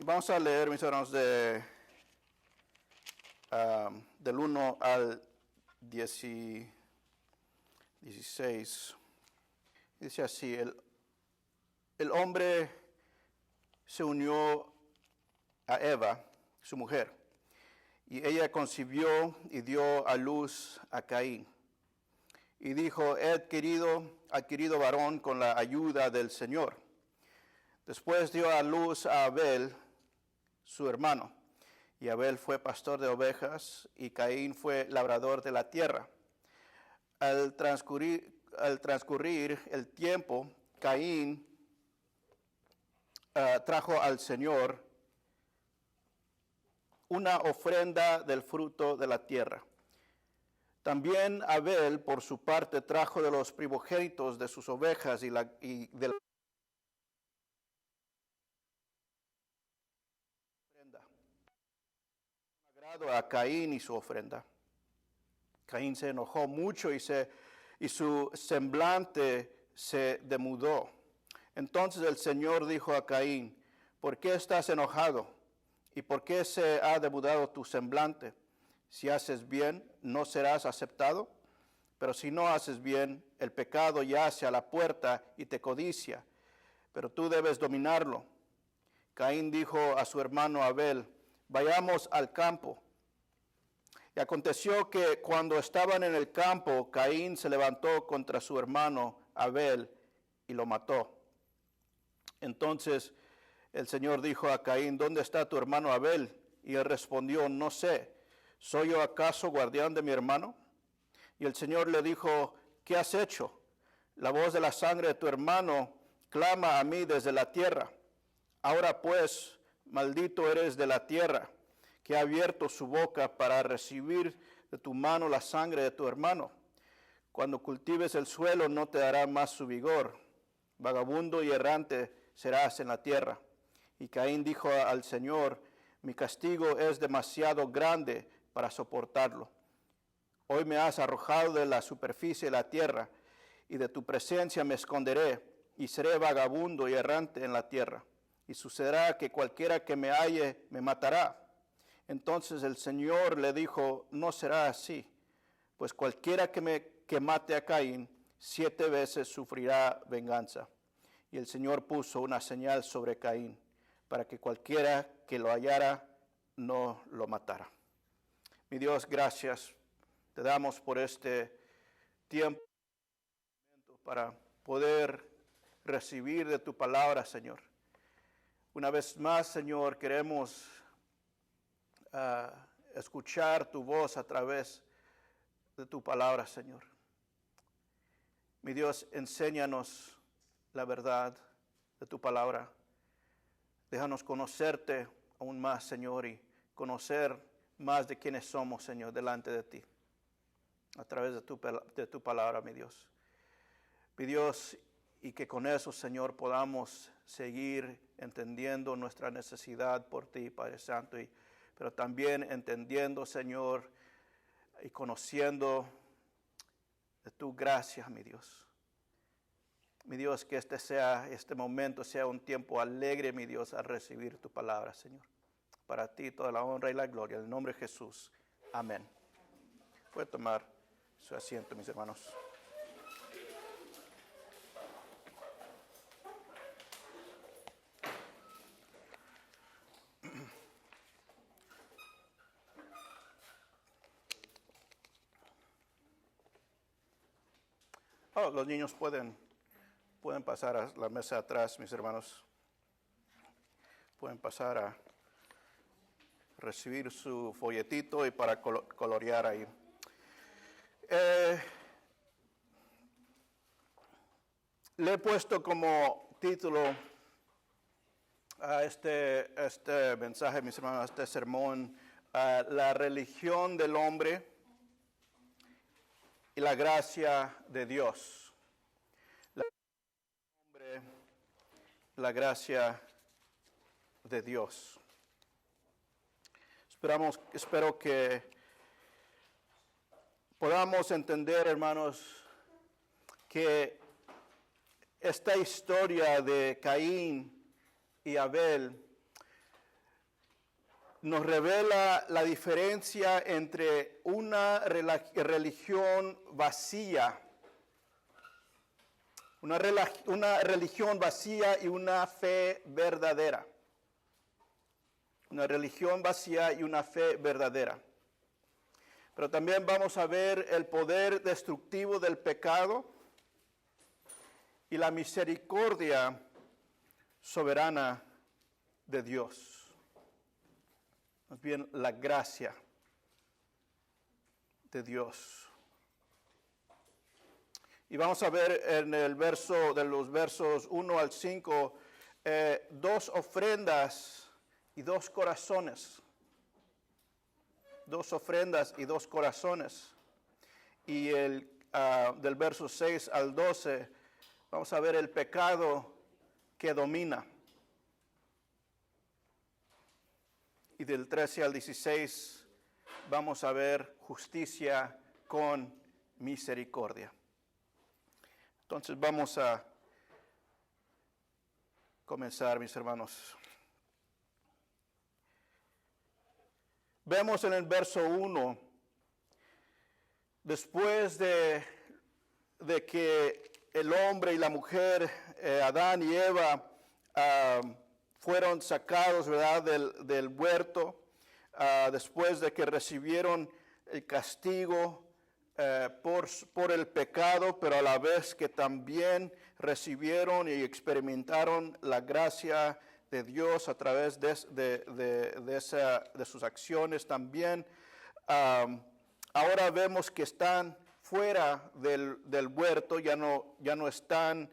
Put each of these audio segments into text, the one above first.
Vamos a leer, mis hermanos, del 1 al 16. Dice así, el hombre se unió a Eva, su mujer, y ella concibió y dio a luz a Caín. Y dijo, he adquirido varón con la ayuda del Señor. Después dio a luz a Abel, su hermano. Y Abel fue pastor de ovejas y Caín fue labrador de la tierra. Al transcurrir el tiempo, Caín trajo al Señor una ofrenda del fruto de la tierra. También Abel, por su parte, trajo de los primogénitos de sus ovejas y de la ofrenda. Agrado a Caín y su ofrenda. Caín se enojó mucho y su semblante se demudó. Entonces el Señor dijo a Caín, ¿por qué estás enojado? ¿Y por qué se ha demudado tu semblante? Si haces bien, ¿no serás aceptado? Pero si no haces bien, el pecado yace a la puerta y te codicia, pero tú debes dominarlo. Caín dijo a su hermano Abel, vayamos al campo. Y aconteció que cuando estaban en el campo, Caín se levantó contra su hermano Abel y lo mató. Entonces el Señor dijo a Caín, ¿dónde está tu hermano Abel? Y él respondió, no sé, ¿soy yo acaso guardián de mi hermano? Y el Señor le dijo, ¿qué has hecho? La voz de la sangre de tu hermano clama a mí desde la tierra. Ahora pues, maldito eres de la tierra, que ha abierto su boca para recibir de tu mano la sangre de tu hermano. Cuando cultives el suelo no te dará más su vigor. Vagabundo y errante serás en la tierra. Y Caín dijo al Señor, mi castigo es demasiado grande para soportarlo. Hoy me has arrojado de la superficie de la tierra, y de tu presencia me esconderé, y seré vagabundo y errante en la tierra. Y sucederá que cualquiera que me halle me matará. Entonces el Señor le dijo, no será así, pues cualquiera que mate a Caín, 7 veces sufrirá venganza. Y el Señor puso una señal sobre Caín, para que cualquiera que lo hallara no lo matara. Mi Dios, gracias te damos por este tiempo para poder recibir de tu palabra, Señor. Una vez más, Señor, queremos escuchar tu voz a través de tu palabra, Señor. Mi Dios, enséñanos la verdad de tu palabra. Déjanos conocerte aún más, Señor, y conocer más de quiénes somos, Señor, delante de ti, a través de tu palabra, mi Dios. Mi Dios, y que con eso, Señor, podamos seguir entendiendo nuestra necesidad por ti, Padre Santo, pero también entendiendo, Señor, y conociendo de tu gracia, mi Dios. Mi Dios, que este momento sea un tiempo alegre, mi Dios, al recibir tu palabra, Señor. Para ti toda la honra y la gloria. En el nombre de Jesús. Amén. Puede tomar su asiento, mis hermanos. Oh, los niños pueden pasar a la mesa atrás, mis hermanos. Pueden pasar a recibir su folletito y para colorear ahí. Le he puesto como título a este mensaje, mis hermanos, a este sermón, la religión del hombre y la gracia de Dios. La gracia de Dios. Espero que podamos entender, hermanos, que esta historia de Caín y Abel nos revela la diferencia entre una religión vacía, una religión vacía y una fe verdadera. Una religión vacía y una fe verdadera. Pero también vamos a ver el poder destructivo del pecado y la misericordia soberana de Dios. Más bien, la gracia de Dios. Y vamos a ver en el verso, de los versos 1 al 5, dos ofrendas y dos corazones. Dos ofrendas y dos corazones. Y del verso 6 al 12, vamos a ver el pecado que domina. Y del 13 al 16, vamos a ver justicia con misericordia. Entonces vamos a comenzar, mis hermanos. Vemos en el verso 1, después de que el hombre y la mujer, Adán y Eva, fueron sacados, ¿verdad?, del huerto, después de que recibieron el castigo por el pecado, pero a la vez que también recibieron y experimentaron la gracia de Dios a través de sus acciones también. Ahora vemos que están fuera del huerto, ya no están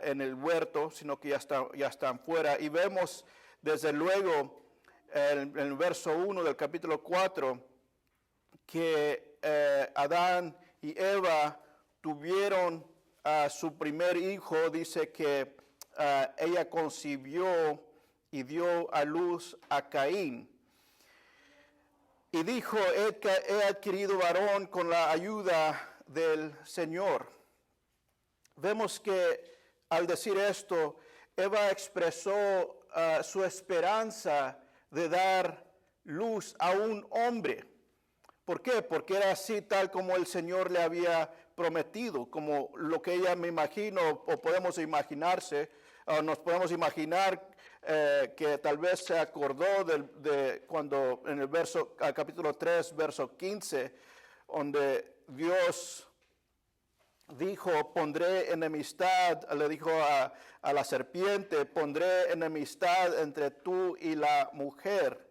en el huerto, sino que ya están fuera. Y vemos desde luego en el verso 1 del capítulo 4 que Adán y Eva tuvieron a su primer hijo. Dice que ella concibió y dio a luz a Caín. Y dijo, he adquirido varón con la ayuda del Señor. Vemos que al decir esto, Eva expresó su esperanza de dar luz a un hombre. ¿Por qué? Porque era así tal como el Señor le había prometido, como lo que ella me imagino, o podemos imaginarse, nos podemos imaginar que tal vez se acordó de cuando en el capítulo 3, verso 15, donde Dios dijo, pondré enemistad, le dijo a la serpiente, pondré enemistad entre tú y la mujer,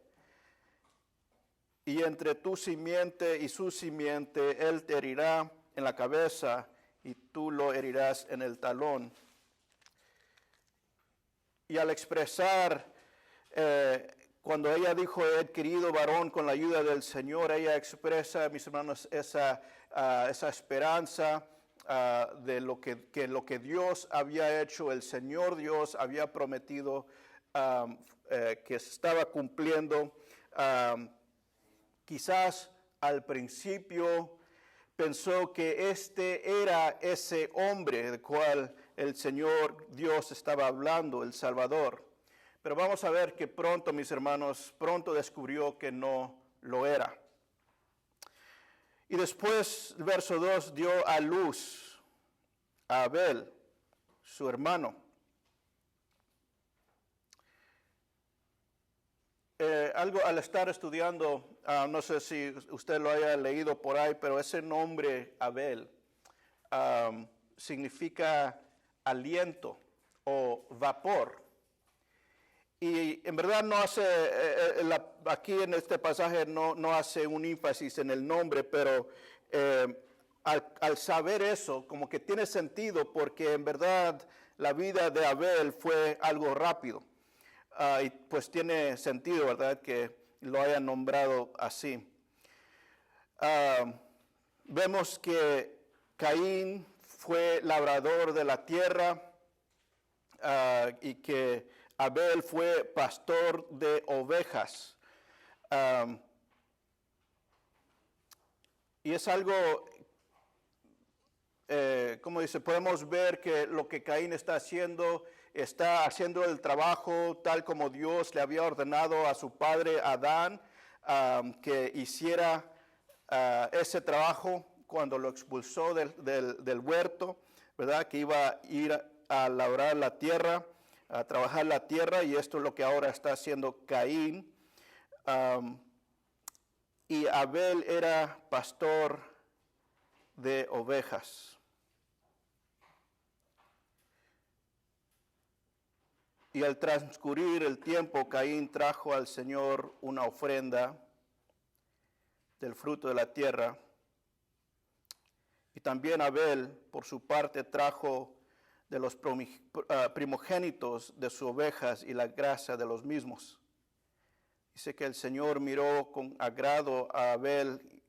y entre tu simiente y su simiente, él te herirá en la cabeza y tú lo herirás en el talón. Y al expresar, cuando ella dijo, he adquirido varón con la ayuda del Señor, ella expresa, mis hermanos, esa esperanza de lo que Dios había hecho, el Señor Dios había prometido que se estaba cumpliendo. Quizás al principio pensó que este era ese hombre del cual el Señor Dios estaba hablando, el Salvador. Pero vamos a ver que pronto, mis hermanos, pronto descubrió que no lo era. Y después, el verso 2, dio a luz a Abel, su hermano. Algo al estar estudiando, no sé si usted lo haya leído por ahí, pero ese nombre Abel significa aliento o vapor. Y en verdad no hace, aquí en este pasaje no hace un énfasis en el nombre, pero al saber eso, como que tiene sentido, porque en verdad la vida de Abel fue algo rápido. Y pues tiene sentido, ¿verdad?, que lo hayan nombrado así. Vemos que Caín fue labrador de la tierra y que Abel fue pastor de ovejas. Y es algo, como dice, podemos ver que lo que Caín está haciendo está haciendo el trabajo tal como Dios le había ordenado a su padre Adán que hiciera ese trabajo cuando lo expulsó del huerto, ¿verdad? Que iba a ir a labrar la tierra, a trabajar la tierra, y esto es lo que ahora está haciendo Caín. Y Abel era pastor de ovejas. Y al transcurrir el tiempo, Caín trajo al Señor una ofrenda del fruto de la tierra. Y también Abel, por su parte, trajo de los primogénitos de sus ovejas y la grasa de los mismos. Dice que el Señor miró con agrado a Abel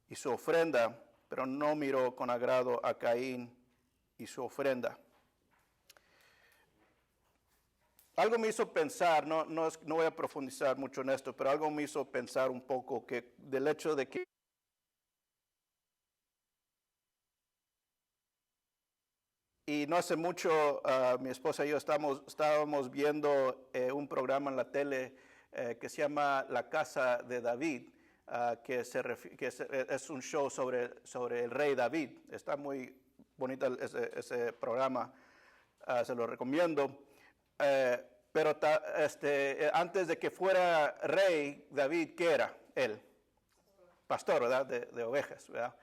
y su ofrenda, pero no miró con agrado a Caín y su ofrenda. Algo me hizo pensar, no voy a profundizar mucho en esto, pero algo me hizo pensar un poco que del hecho de que y no hace mucho mi esposa y yo estábamos viendo un programa en la tele que se llama La Casa de David, que es un show sobre el rey David. Está muy bonito ese programa, se lo recomiendo. Pero antes de que fuera rey, David, ¿qué era él? Pastor, ¿verdad? De ovejas, ¿verdad?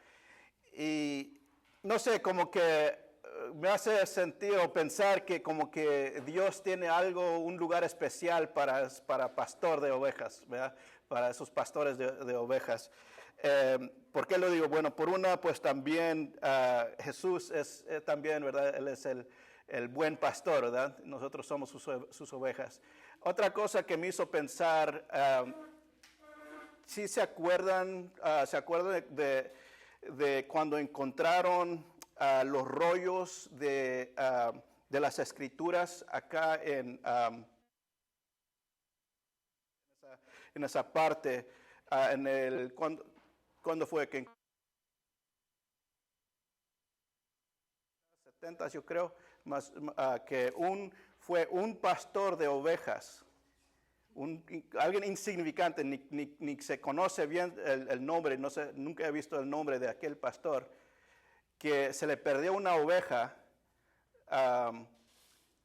Y no sé, como que me hace sentido pensar que como que Dios tiene un lugar especial para pastor de ovejas, ¿verdad? Para esos pastores de ovejas. ¿Por qué lo digo? Bueno, por una, pues también Jesús es también, ¿verdad? Él es el buen pastor, ¿verdad? Nosotros somos sus ovejas. Otra cosa que me hizo pensar, ¿sí se acuerdan de cuando encontraron los rollos de las escrituras acá en esa parte, ¿cuándo fue que? 70, yo creo, que fue un pastor de ovejas, alguien insignificante, ni se conoce bien el nombre, no sé, nunca he visto el nombre de aquel pastor, que se le perdió una oveja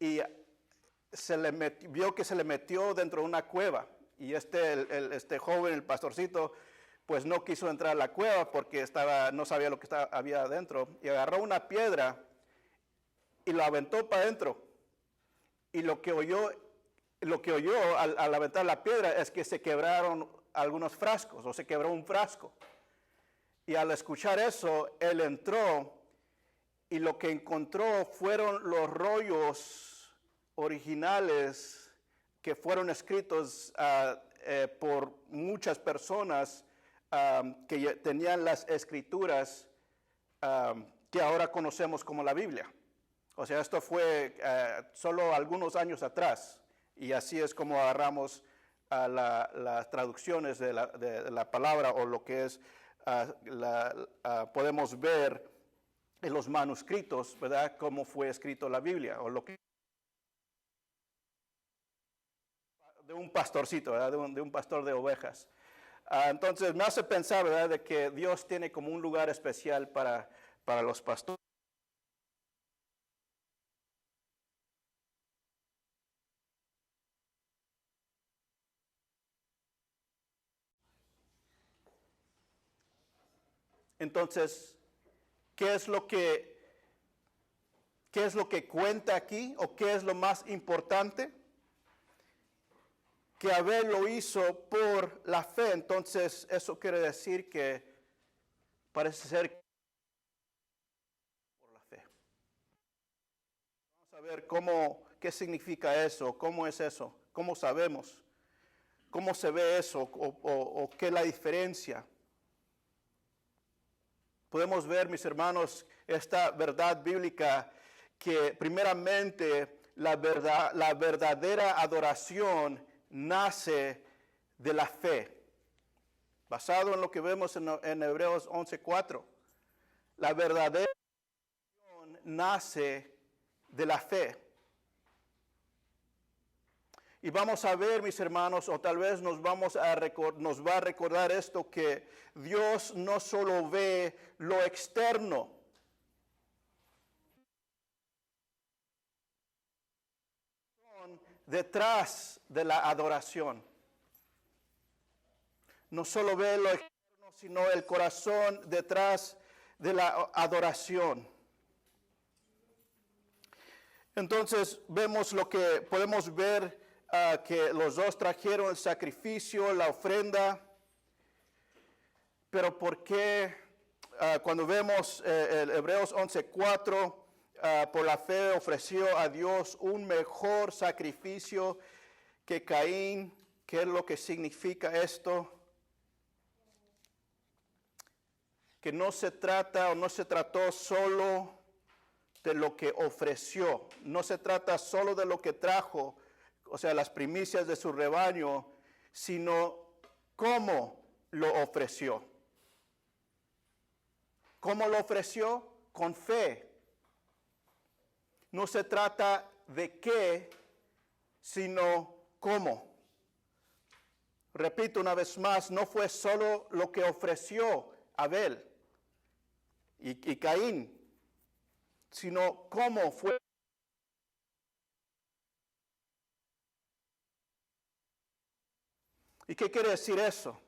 y vio que se le metió dentro de una cueva. Y este joven, el pastorcito, pues no quiso entrar a la cueva porque no sabía lo que había adentro. Y agarró una piedra y lo aventó para adentro. Y lo que oyó al aventar la piedra es que se quebraron algunos frascos, o se quebró un frasco. Y al escuchar eso, él entró y lo que encontró fueron los rollos originales que fueron escritos por muchas personas que tenían las escrituras que ahora conocemos como la Biblia. O sea, esto fue solo algunos años atrás, y así es como agarramos las traducciones de la palabra, o lo que es, podemos ver en los manuscritos, ¿verdad?, cómo fue escrito la Biblia, o lo que de un pastorcito, ¿verdad?, de un pastor de ovejas. Entonces me hace pensar, ¿verdad?, de que Dios tiene como un lugar especial para los pastores. Entonces, ¿qué es lo que cuenta aquí, o qué es lo más importante? Que Abel lo hizo por la fe. Entonces, eso quiere decir que parece ser por la fe. Vamos a ver qué significa eso, cómo es eso, cómo sabemos, cómo se ve eso, o qué es la diferencia. Podemos ver, mis hermanos, esta verdad bíblica, que primeramente la verdadera adoración nace de la fe. Basado en lo que vemos en Hebreos 11:4. La verdadera adoración nace de la fe. Y vamos a ver, mis hermanos, o tal vez nos va a recordar esto, que Dios no solo ve lo externo, detrás de la adoración. No solo ve lo externo, sino el corazón detrás de la adoración. Entonces vemos lo que podemos ver, que los dos trajeron el sacrificio, la ofrenda. Pero ¿por qué cuando vemos el Hebreos 11:4, por la fe ofreció a Dios un mejor sacrificio que Caín? ¿Qué es lo que significa esto? Que no se trata o no se trató solo de lo que ofreció, no se trata solo de lo que trajo, o sea, las primicias de su rebaño, sino cómo lo ofreció. ¿Cómo lo ofreció? Con fe. No se trata de qué, sino cómo. Repito una vez más, no fue solo lo que ofreció Abel y Caín, sino cómo fue. ¿Y qué quiere decir eso?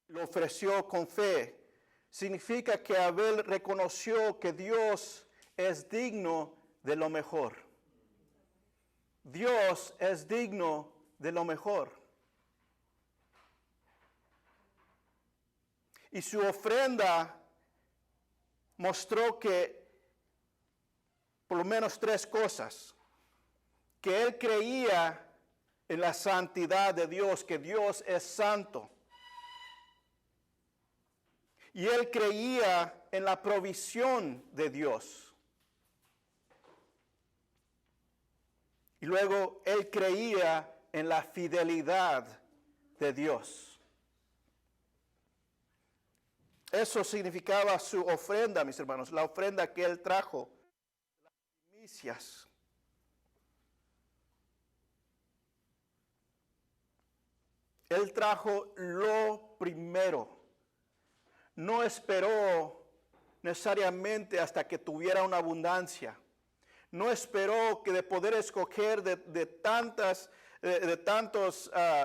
Lo ofreció con fe. Significa que Abel reconoció que Dios es digno de lo mejor. Dios es digno de lo mejor. Y su ofrenda mostró que, por lo menos tres cosas: que él creía en la santidad de Dios, que Dios es santo. Y él creía en la provisión de Dios. Y luego él creía en la fidelidad de Dios. Eso significaba su ofrenda, mis hermanos, la ofrenda que él trajo, las primicias. Él trajo lo primero. No esperó necesariamente hasta que tuviera una abundancia. No esperó que de poder escoger de tantos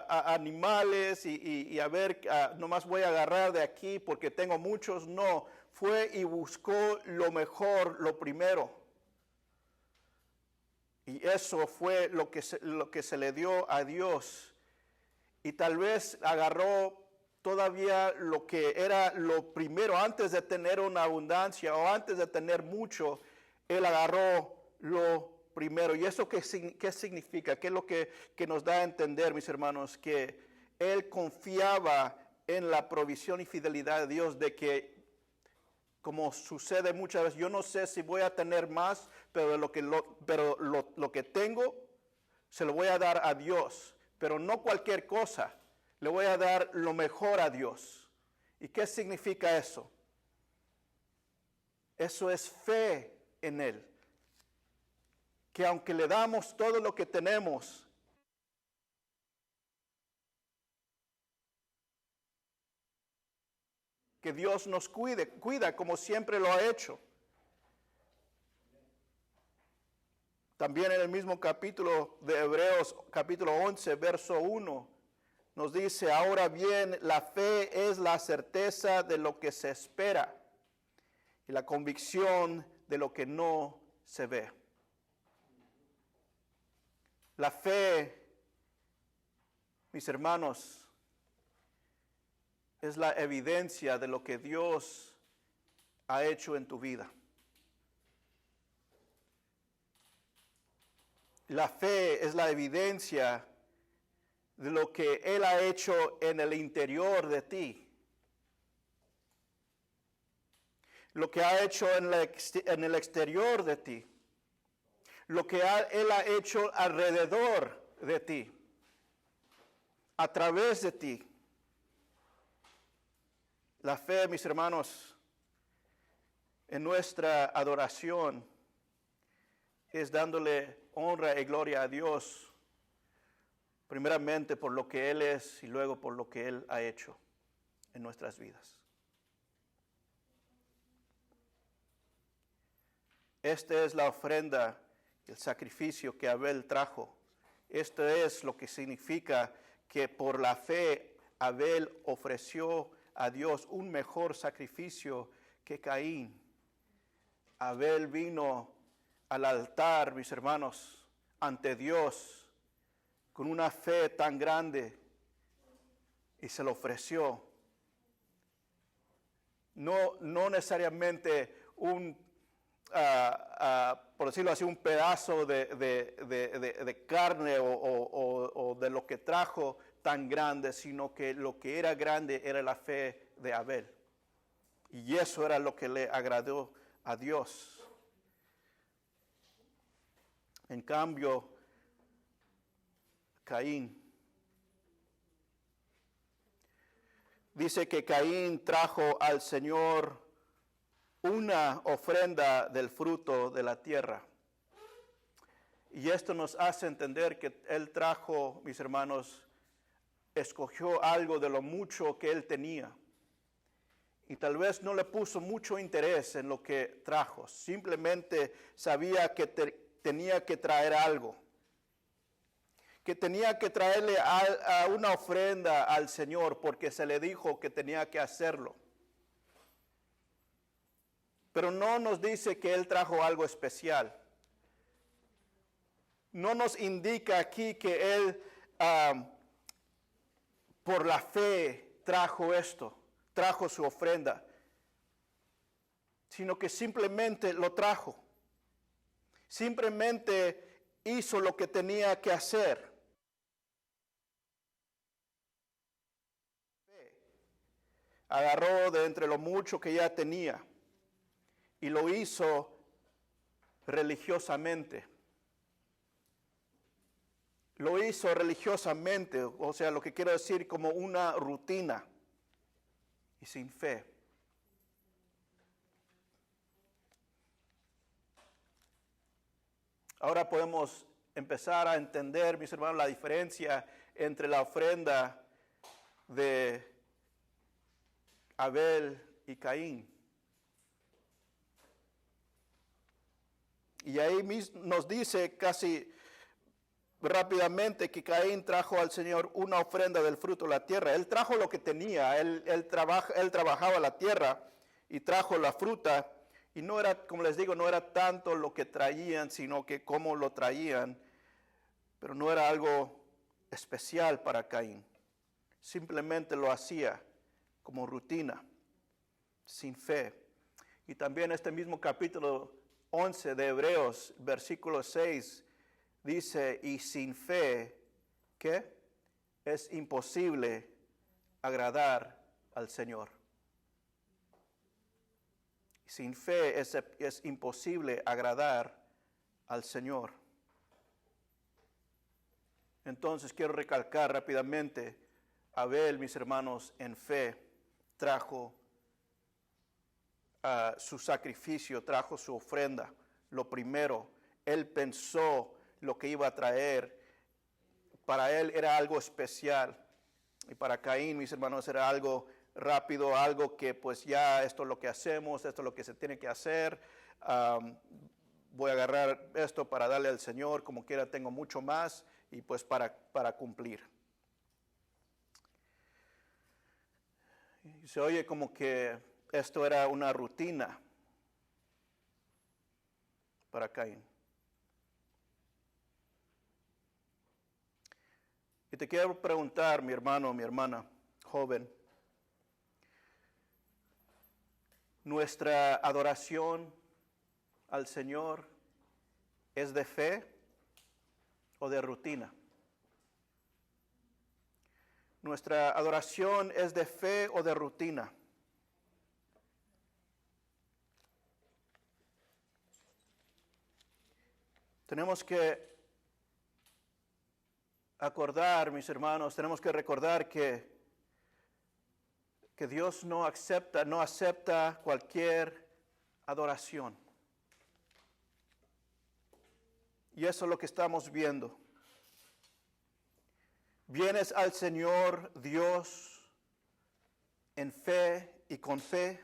animales y a ver, nomás voy a agarrar de aquí porque tengo muchos. No, fue y buscó lo mejor, lo primero. Y eso fue lo que se le dio a Dios. Y tal vez agarró todavía lo que era lo primero, antes de tener una abundancia o antes de tener mucho, él agarró lo primero. ¿Y eso qué significa? ¿Qué es lo que nos da a entender, mis hermanos? Que él confiaba en la provisión y fidelidad de Dios, de que, como sucede muchas veces, yo no sé si voy a tener más, pero lo que tengo se lo voy a dar a Dios. Pero no cualquier cosa, le voy a dar lo mejor a Dios. ¿Y qué significa eso? Eso es fe en Él. Que aunque le damos todo lo que tenemos, que Dios nos cuida como siempre lo ha hecho. También en el mismo capítulo de Hebreos, capítulo 11, verso 1, nos dice: ahora bien, la fe es la certeza de lo que se espera y la convicción de lo que no se ve. La fe, mis hermanos, es la evidencia de lo que Dios ha hecho en tu vida. La fe es la evidencia de lo que Él ha hecho en el interior de ti. Lo que ha hecho en el exterior de ti. Lo que Él ha hecho alrededor de ti. A través de ti. La fe, mis hermanos, en nuestra adoración es dándole honra y gloria a Dios, primeramente por lo que Él es y luego por lo que Él ha hecho en nuestras vidas. Esta es la ofrenda, el sacrificio que Abel trajo. Esto es lo que significa que por la fe Abel ofreció a Dios un mejor sacrificio que Caín. Abel vino al altar, mis hermanos, ante Dios con una fe tan grande y se lo ofreció. No necesariamente por decirlo así, un pedazo de carne o de lo que trajo tan grande, sino que lo que era grande era la fe de Abel. Y eso era lo que le agradó a Dios. En cambio, Caín, dice que Caín trajo al Señor una ofrenda del fruto de la tierra. Y esto nos hace entender que él trajo, mis hermanos, escogió algo de lo mucho que él tenía. Y tal vez no le puso mucho interés en lo que trajo. Simplemente sabía que tenía que traer algo. Que tenía que traerle a una ofrenda al Señor porque se le dijo que tenía que hacerlo. Pero no nos dice que él trajo algo especial. No nos indica aquí que él, por la fe, trajo esto, trajo su ofrenda, sino que simplemente lo trajo. Simplemente hizo lo que tenía que hacer. Agarró de entre lo mucho que ya tenía y lo hizo religiosamente. Lo hizo religiosamente, o sea, lo que quiero decir como una rutina y sin fe. Ahora podemos empezar a entender, mis hermanos, la diferencia entre la ofrenda de Abel y Caín. Y ahí nos dice casi rápidamente que Caín trajo al Señor una ofrenda del fruto de la tierra. Él trajo lo que tenía, él trabajaba la tierra y trajo la fruta. Y no era, como les digo, no era tanto lo que traían, sino que cómo lo traían. Pero no era algo especial para Caín. Simplemente lo hacía como rutina, sin fe. Y también este mismo capítulo 11 de Hebreos, versículo 6, dice, y sin fe, ¿qué? Es imposible agradar al Señor. Sin fe es imposible agradar al Señor. Entonces quiero recalcar rápidamente, Abel, mis hermanos, en fe, trajo su sacrificio, trajo su ofrenda. Lo primero, él pensó lo que iba a traer. Para él era algo especial. Y para Caín, mis hermanos, era algo rápido, algo que pues ya esto es lo que hacemos, esto es lo que se tiene que hacer. Voy a agarrar esto para darle al Señor, como quiera tengo mucho más y pues para cumplir. Y se oye como que esto era una rutina para Caín. Y te quiero preguntar, mi hermano, mi hermana, joven, ¿nuestra adoración al Señor es de fe o de rutina? ¿Nuestra adoración es de fe o de rutina? Tenemos que acordar, mis hermanos, tenemos que recordar que Dios no acepta cualquier adoración. Y eso es lo que estamos viendo. ¿Vienes al Señor Dios en fe y con fe?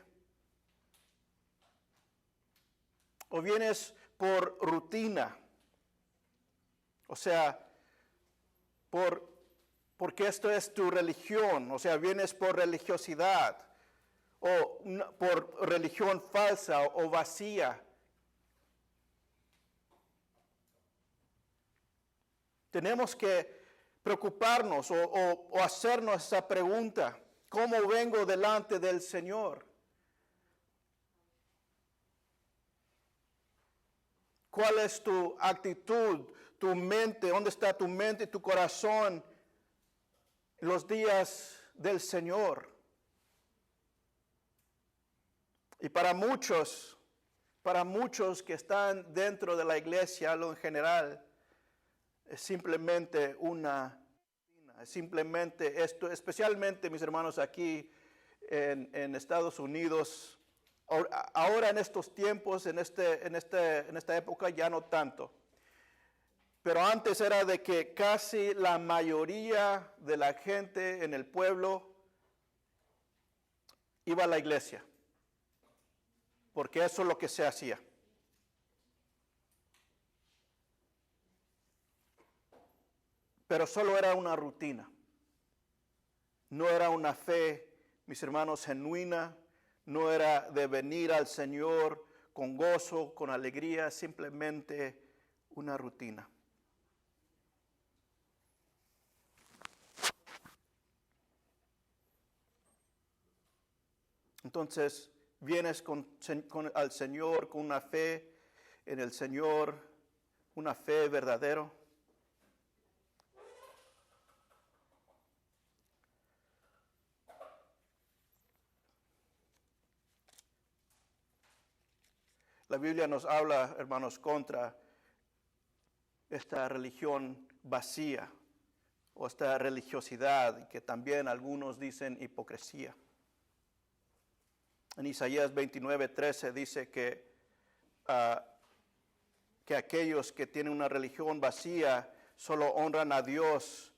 ¿O vienes por rutina? O sea, porque esto es tu religión. O sea, vienes por religiosidad o por religión falsa o vacía. Tenemos que preocuparnos o hacernos esa pregunta. ¿Cómo vengo delante del Señor? ¿Cuál es tu actitud, tu mente? ¿Dónde está tu mente y tu corazón en los días del Señor? Y para muchos que están dentro de la iglesia, lo en general, es simplemente esto, especialmente mis hermanos aquí en Estados Unidos. Ahora en estos tiempos, en esta época ya no tanto. Pero antes era de que casi la mayoría de la gente en el pueblo iba a la iglesia. Porque eso es lo que se hacía. Pero solo era una rutina. No era una fe, mis hermanos, genuina. No era de venir al Señor con gozo, con alegría, simplemente una rutina. Entonces, vienes al Señor con una fe en el Señor, una fe verdadera. La Biblia nos habla, hermanos, contra esta religión vacía o esta religiosidad que también algunos dicen hipocresía. En Isaías 29:13 dice que aquellos que tienen una religión vacía solo honran a Dios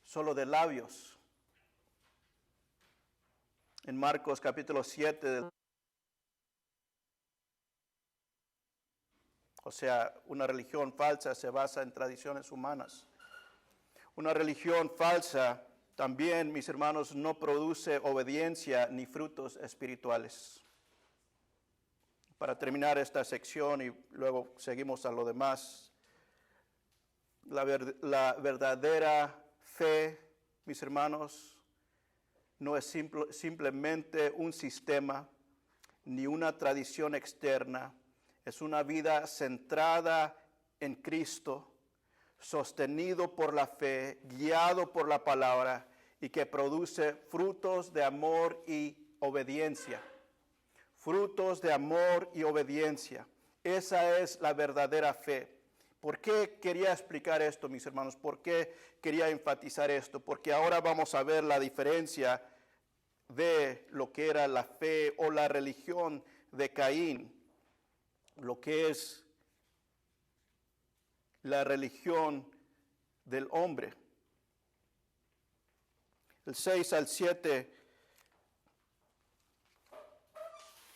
solo de labios. En Marcos capítulo 7, o sea, una religión falsa se basa en tradiciones humanas. Una religión falsa también, mis hermanos, no produce obediencia ni frutos espirituales. Para terminar esta sección y luego seguimos a lo demás, la verdadera fe, mis hermanos, no es simplemente un sistema ni una tradición externa. Es una vida centrada en Cristo, sostenido por la fe, guiado por la palabra y que produce frutos de amor y obediencia. Frutos de amor y obediencia. Esa es la verdadera fe. ¿Por qué quería explicar esto, mis hermanos? ¿Por qué quería enfatizar esto? Porque ahora vamos a ver la diferencia de lo que era la fe o la religión de Caín, lo que es la religión del hombre. El 6 al 7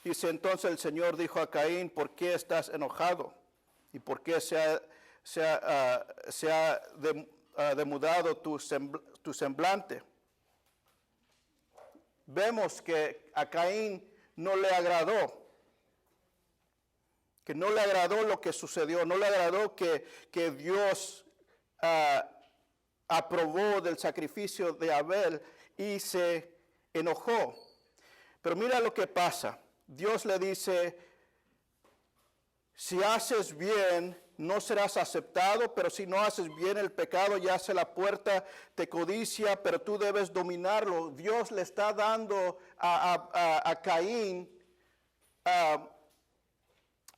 dice: entonces el Señor dijo a Caín, ¿por qué estás enojado? ¿Y por qué se ha demudado tu semblante? Vemos que a Caín no le agradó. Que no le agradó lo que sucedió, no le agradó que Dios aprobó del sacrificio de Abel y se enojó. Pero mira lo que pasa. Dios le dice: si haces bien, no serás aceptado, pero si no haces bien, el pecado yace a la puerta, te codicia, pero tú debes dominarlo. Dios le está dando a Caín,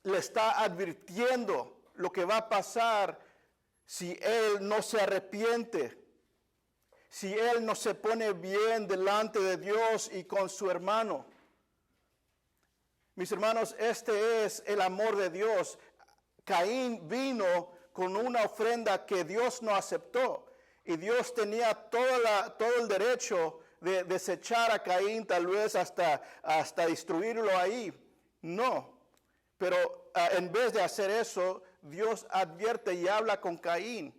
le está advirtiendo lo que va a pasar si él no se arrepiente, si él no se pone bien delante de Dios y con su hermano. Mis hermanos, este es el amor de Dios. Caín vino con una ofrenda que Dios no aceptó. Y Dios tenía todo el derecho de desechar a Caín, tal vez hasta destruirlo ahí. No. Pero en vez de hacer eso, Dios advierte y habla con Caín.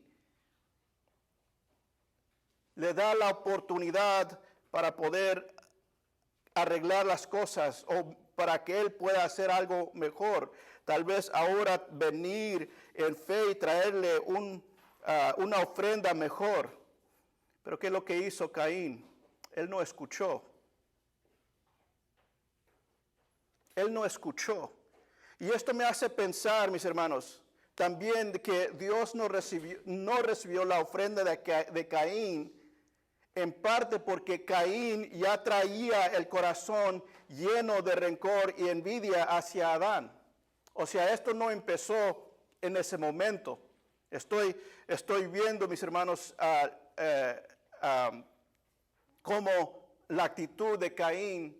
Le da la oportunidad para poder arreglar las cosas o para que él pueda hacer algo mejor. Tal vez ahora venir en fe y traerle una ofrenda mejor. Pero ¿qué es lo que hizo Caín? Él no escuchó. Él no escuchó. Y esto me hace pensar, mis hermanos, también de que Dios no recibió la ofrenda de Caín, en parte porque Caín ya traía el corazón lleno de rencor y envidia hacia Adán. O sea, esto no empezó en ese momento. Estoy viendo, mis hermanos, cómo la actitud de Caín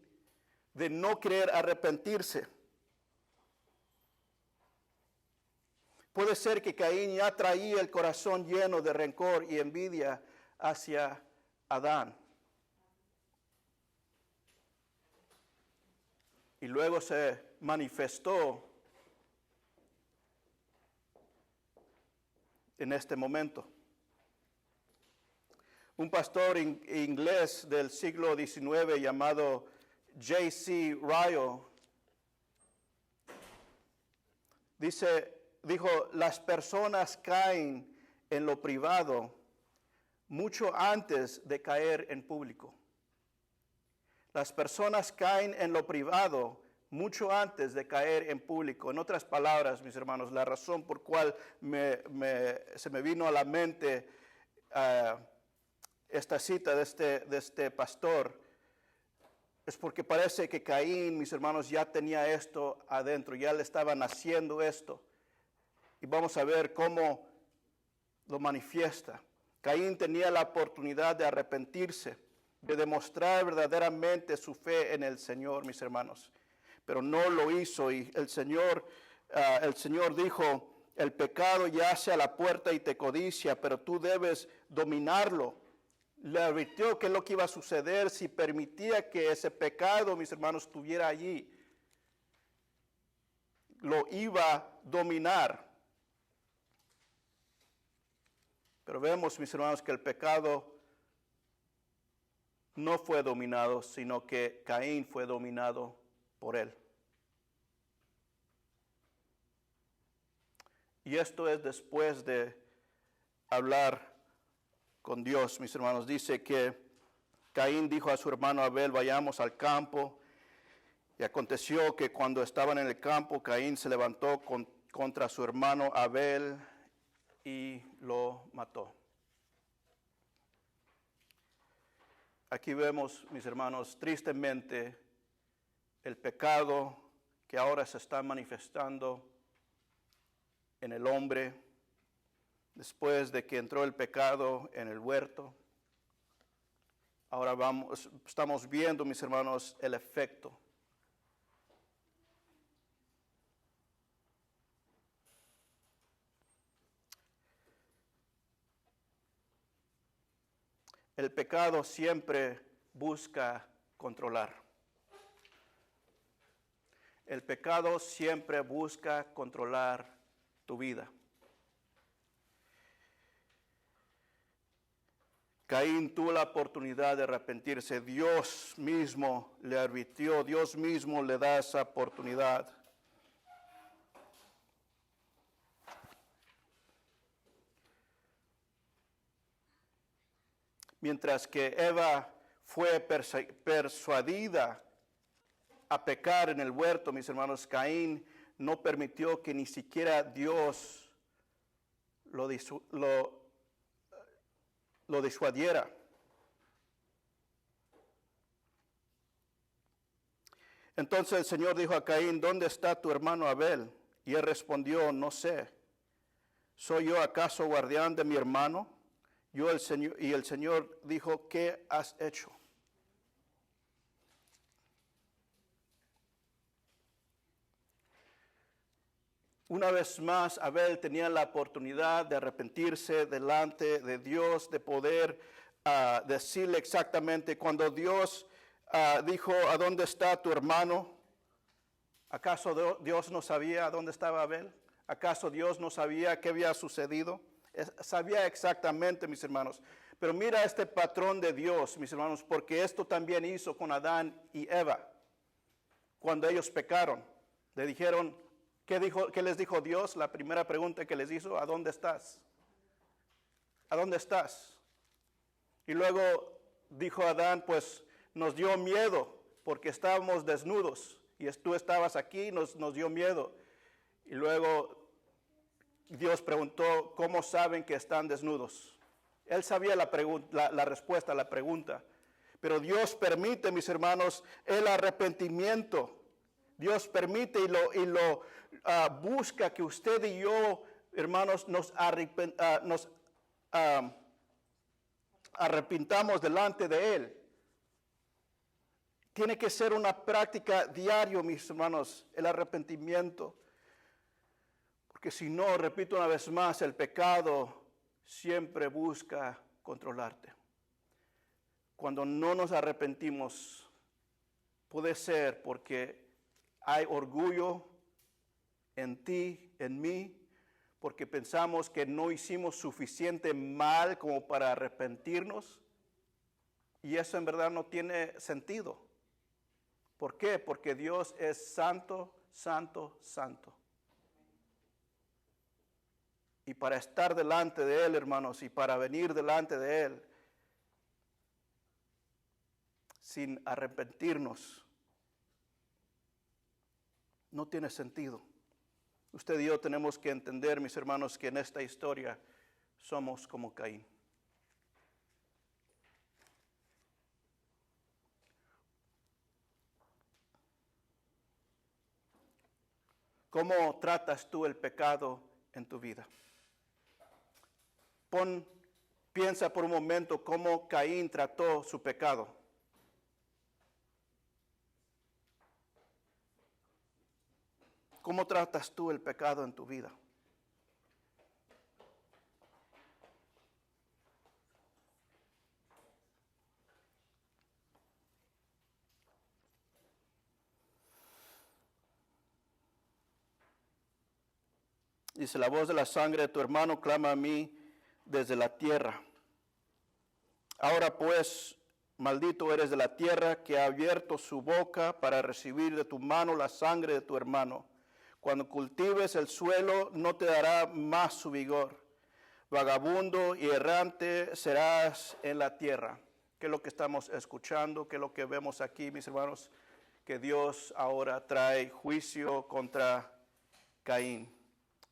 de no querer arrepentirse. Puede ser que Caín ya traía el corazón lleno de rencor y envidia hacia Adán. Y luego se manifestó en este momento. Un pastor inglés del siglo XIX llamado J.C. Ryle dijo, las personas caen en lo privado mucho antes de caer en público. Las personas caen en lo privado mucho antes de caer en público. En otras palabras, mis hermanos, la razón por cual se me vino a la mente esta cita de este pastor es porque parece que Caín, mis hermanos, ya tenía esto adentro, ya le estaba naciendo esto. Y vamos a ver cómo lo manifiesta. Caín tenía la oportunidad de arrepentirse, de demostrar verdaderamente su fe en el Señor, mis hermanos. Pero no lo hizo y el Señor dijo, el pecado yace a la puerta y te codicia, pero tú debes dominarlo. Le advirtió qué es lo que iba a suceder si permitía que ese pecado, mis hermanos, estuviera allí. Lo iba a dominar. Pero vemos, mis hermanos, que el pecado no fue dominado, sino que Caín fue dominado por él. Y esto es después de hablar con Dios, mis hermanos. Dice que Caín dijo a su hermano Abel, vayamos al campo. Y aconteció que cuando estaban en el campo, Caín se levantó contra su hermano Abel y lo mató. Aquí vemos, mis hermanos, tristemente el pecado que ahora se está manifestando en el hombre después de que entró el pecado en el huerto. Ahora estamos viendo, mis hermanos, el efecto. El pecado siempre busca controlar. El pecado siempre busca controlar tu vida. Caín tuvo la oportunidad de arrepentirse. Dios mismo le advirtió, Dios mismo le da esa oportunidad. Mientras que Eva fue persuadida a pecar en el huerto, mis hermanos, Caín no permitió que ni siquiera Dios lo disuadiera. Entonces el Señor dijo a Caín, ¿dónde está tu hermano Abel? Y él respondió, no sé. ¿Soy yo acaso guardián de mi hermano? Y el Señor dijo, ¿qué has hecho? Una vez más, Abel tenía la oportunidad de arrepentirse delante de Dios, de poder decirle exactamente cuando Dios dijo, ¿a dónde está tu hermano? ¿Acaso Dios no sabía dónde estaba Abel? ¿Acaso Dios no sabía qué había sucedido? Sabía exactamente, mis hermanos. Pero mira este patrón de Dios, mis hermanos, porque esto también hizo con Adán y Eva. Cuando ellos pecaron, le dijeron, ¿qué les dijo Dios? La primera pregunta que les hizo, ¿a dónde estás? ¿A dónde estás? Y luego dijo Adán, pues nos dio miedo porque estábamos desnudos y tú estabas aquí, nos dio miedo. Y luego Dios preguntó, ¿cómo saben que están desnudos? Él sabía la respuesta a la pregunta, pero Dios permite, mis hermanos, el arrepentimiento. Dios permite y lo busca que usted y yo, hermanos, nos arrepintamos delante de Él. Tiene que ser una práctica diaria, mis hermanos, el arrepentimiento. Porque si no, repito una vez más, el pecado siempre busca controlarte. Cuando no nos arrepentimos, puede ser porque hay orgullo en ti, en mí, porque pensamos que no hicimos suficiente mal como para arrepentirnos. Y eso en verdad no tiene sentido. ¿Por qué? Porque Dios es santo, santo, santo. Y para estar delante de Él, hermanos, y para venir delante de Él, sin arrepentirnos, no tiene sentido. Usted y yo tenemos que entender, mis hermanos, que en esta historia somos como Caín. ¿Cómo tratas tú el pecado en tu vida? Piensa por un momento cómo Caín trató su pecado. ¿Cómo tratas tú el pecado en tu vida? Dice, la voz de la sangre de tu hermano clama a mí desde la tierra. Ahora pues, maldito eres de la tierra que ha abierto su boca para recibir de tu mano la sangre de tu hermano. Cuando cultives el suelo, no te dará más su vigor. Vagabundo y errante serás en la tierra. ¿Qué es lo que estamos escuchando? ¿Qué es lo que vemos aquí, mis hermanos? Que Dios ahora trae juicio contra Caín.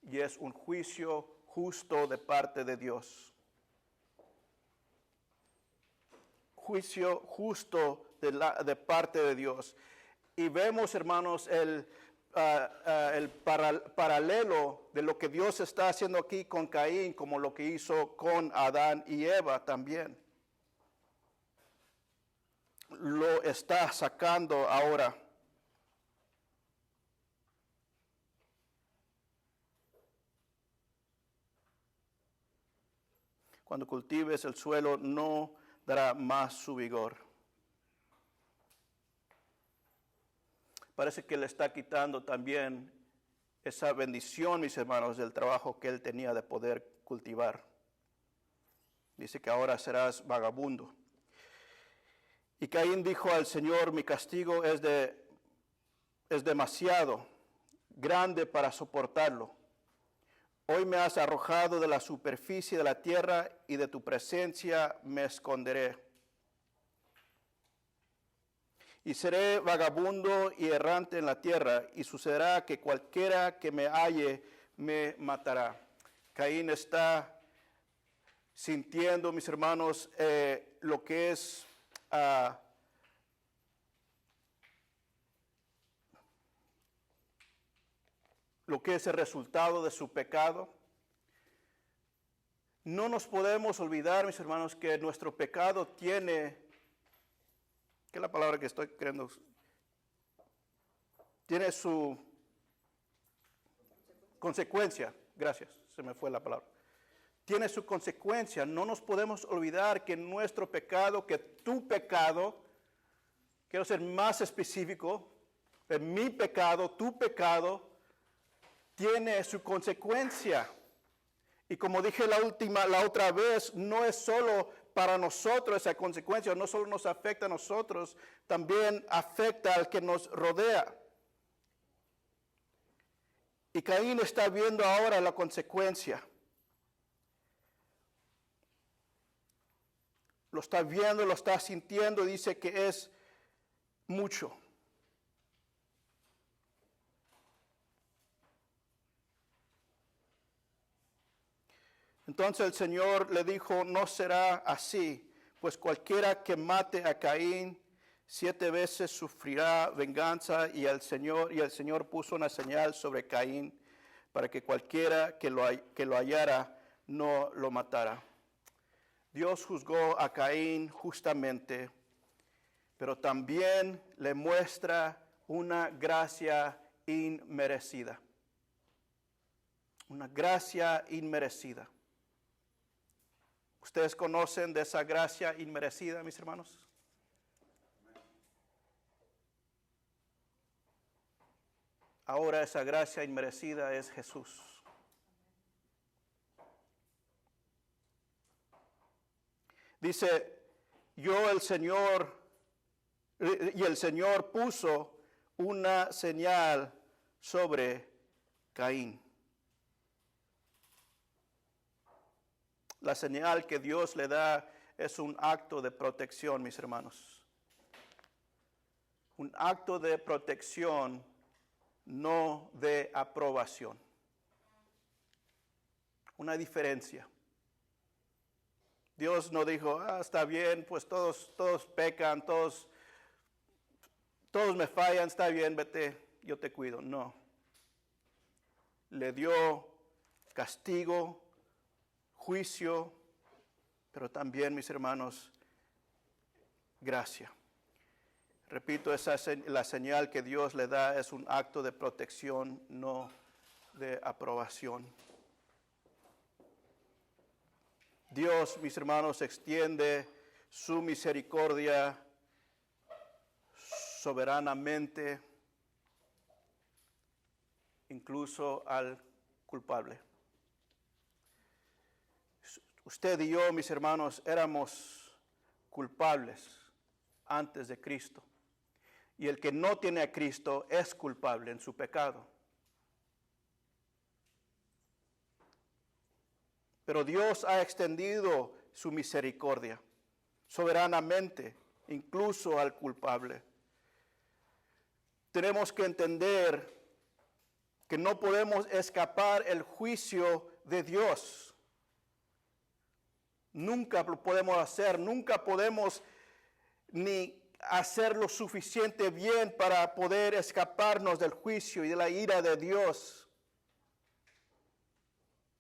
Y es un juicio justo de parte de Dios. Juicio justo de parte de Dios. Y vemos, hermanos, el paralelo de lo que Dios está haciendo aquí con Caín, como lo que hizo con Adán y Eva también. Lo está sacando ahora. Cuando cultives el suelo, no dará más su vigor. Parece que le está quitando también esa bendición, mis hermanos, del trabajo que él tenía de poder cultivar. Dice que ahora serás vagabundo. Y Caín dijo al Señor, mi castigo es demasiado grande para soportarlo. Hoy me has arrojado de la superficie de la tierra y de tu presencia me esconderé. Y seré vagabundo y errante en la tierra, y sucederá que cualquiera que me halle me matará. Caín está sintiendo, mis hermanos, lo que es el resultado de su pecado. No nos podemos olvidar, mis hermanos, que nuestro pecado tiene, ¿qué es la palabra que estoy queriendo? Tiene su consecuencia. Gracias, se me fue la palabra. Tiene su consecuencia. No nos podemos olvidar que nuestro pecado, que tu pecado, quiero ser más específico, de mi pecado, tu pecado, tiene su consecuencia. Y como dije la otra vez, no es solo para nosotros esa consecuencia, no solo nos afecta a nosotros, también afecta al que nos rodea. Y Caín está viendo ahora la consecuencia. Lo está viendo, lo está sintiendo, dice que es mucho. Entonces el Señor le dijo, no será así, pues cualquiera que mate a Caín 7 veces sufrirá venganza, y el Señor puso una señal sobre Caín para que cualquiera que lo hallara no lo matara. Dios juzgó a Caín justamente, pero también le muestra una gracia inmerecida. Una gracia inmerecida. ¿Ustedes conocen de esa gracia inmerecida, mis hermanos? Ahora esa gracia inmerecida es Jesús. Dice, el Señor puso una señal sobre Caín. La señal que Dios le da es un acto de protección, mis hermanos. Un acto de protección, no de aprobación. Una diferencia. Dios no dijo, está bien, pues todos pecan, todos me fallan, está bien, vete, yo te cuido. No. Le dio castigo, juicio, pero también, mis hermanos, gracia. Repito, la señal que Dios le da es un acto de protección, no de aprobación. Dios, mis hermanos, extiende su misericordia soberanamente, incluso al culpable. Usted y yo, mis hermanos, éramos culpables antes de Cristo. Y el que no tiene a Cristo es culpable en su pecado. Pero Dios ha extendido su misericordia soberanamente, incluso al culpable. Tenemos que entender que no podemos escapar el juicio de Dios. Nunca lo podemos hacer, nunca podemos ni hacer lo suficiente bien para poder escaparnos del juicio y de la ira de Dios.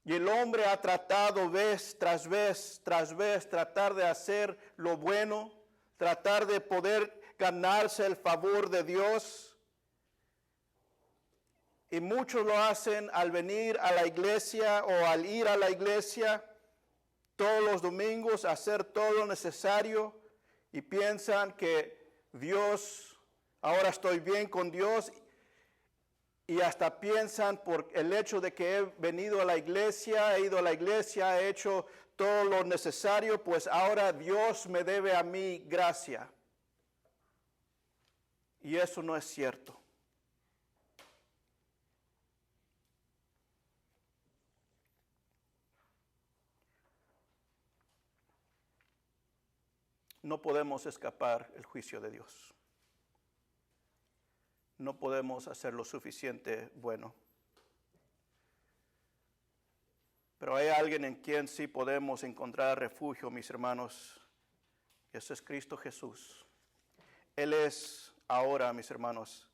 Y el hombre ha tratado vez tras vez, tratar de hacer lo bueno, tratar de poder ganarse el favor de Dios. Y muchos lo hacen al venir a la iglesia o al ir a la iglesia todos los domingos, hacer todo lo necesario y piensan que Dios, ahora estoy bien con Dios. Y hasta piensan por el hecho de que he venido a la iglesia, he ido a la iglesia, he hecho todo lo necesario, pues ahora Dios me debe a mí gracia. Y eso no es cierto. No podemos escapar el juicio de Dios. No podemos hacer lo suficiente bueno. Pero hay alguien en quien sí podemos encontrar refugio, mis hermanos. Y ese es Cristo Jesús. Él es ahora, mis hermanos,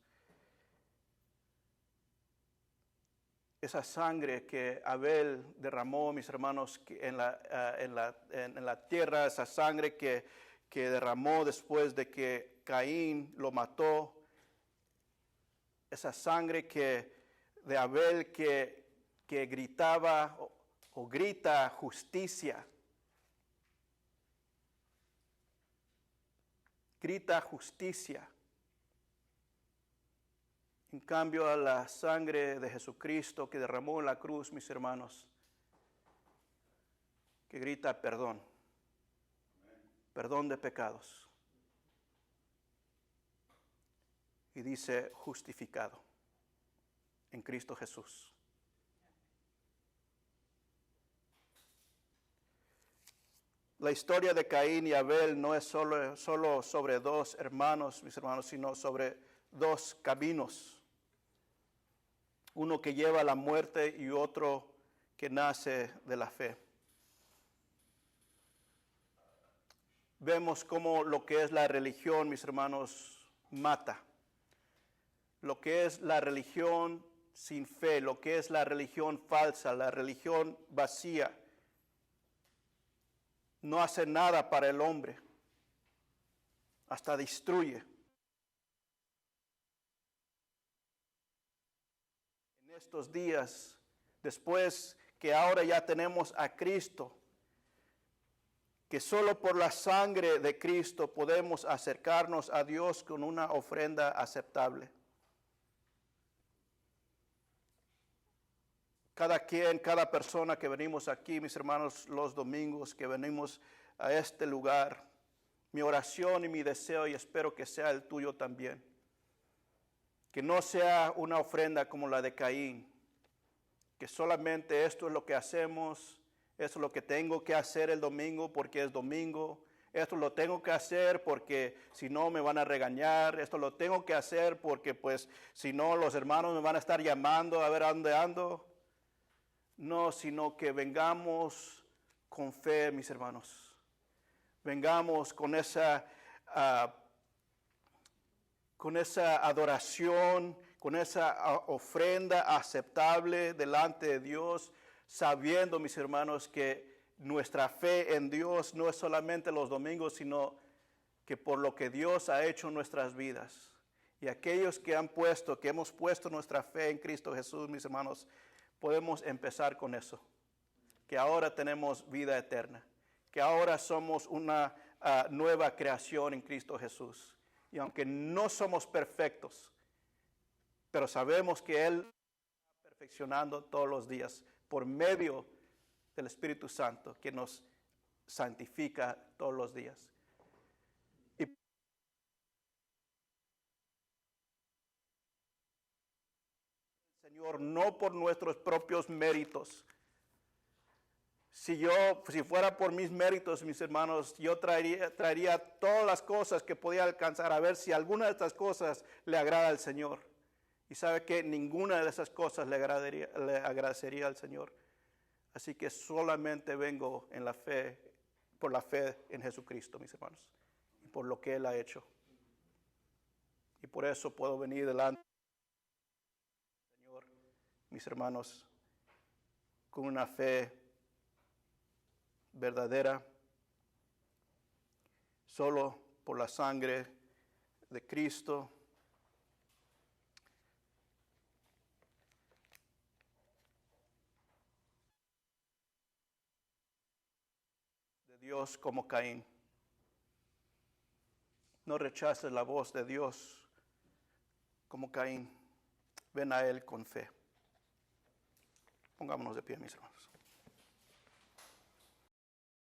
esa sangre que Abel derramó, mis hermanos, en la tierra, esa sangre que derramó después de que Caín lo mató. Esa sangre de Abel que que gritaba o grita justicia. Grita justicia. En cambio, a la sangre de Jesucristo que derramó en la cruz, mis hermanos, que grita perdón. Perdón de pecados. Y dice justificado en Cristo Jesús. La historia de Caín y Abel no es solo sobre dos hermanos, mis hermanos, sino sobre dos caminos. Uno que lleva a la muerte y otro que nace de la fe. Vemos cómo lo que es la religión, mis hermanos, mata. Lo que es la religión sin fe, lo que es la religión falsa, la religión vacía, no hace nada para el hombre, hasta destruye. En estos días, después que ahora ya tenemos a Cristo, que solo por la sangre de Cristo podemos acercarnos a Dios con una ofrenda aceptable. Cada persona que venimos aquí, mis hermanos, los domingos que venimos a este lugar, mi oración y mi deseo, y espero que sea el tuyo también, que no sea una ofrenda como la de Caín, que solamente esto es lo que hacemos, esto es lo que tengo que hacer el domingo porque es domingo, esto lo tengo que hacer porque si no me van a regañar, esto lo tengo que hacer porque pues si no los hermanos me van a estar llamando a ver a dónde ando. No, sino que vengamos con fe, mis hermanos. Vengamos con esa adoración, con esa ofrenda aceptable delante de Dios, sabiendo, mis hermanos, que nuestra fe en Dios no es solamente los domingos, sino que por lo que Dios ha hecho en nuestras vidas. Y aquellos que hemos puesto nuestra fe en Cristo Jesús, mis hermanos, podemos empezar con eso, que ahora tenemos vida eterna, que ahora somos una nueva creación en Cristo Jesús. Y aunque no somos perfectos, pero sabemos que Él está perfeccionando todos los días por medio del Espíritu Santo que nos santifica todos los días. Señor, no por nuestros propios méritos. Si fuera por mis méritos, mis hermanos, yo traería todas las cosas que podía alcanzar a ver si alguna de estas cosas le agrada al Señor. Y sabe que ninguna de esas cosas le agradecería al Señor. Así que solamente vengo en la fe, por la fe en Jesucristo, mis hermanos, y por lo que Él ha hecho. Y por eso puedo venir delante del Señor, mis hermanos, con una fe verdadera, solo por la sangre de Cristo. De Dios como Caín. No rechaces la voz de Dios como Caín. Ven a Él con fe. Pongámonos de pie, mis hermanos.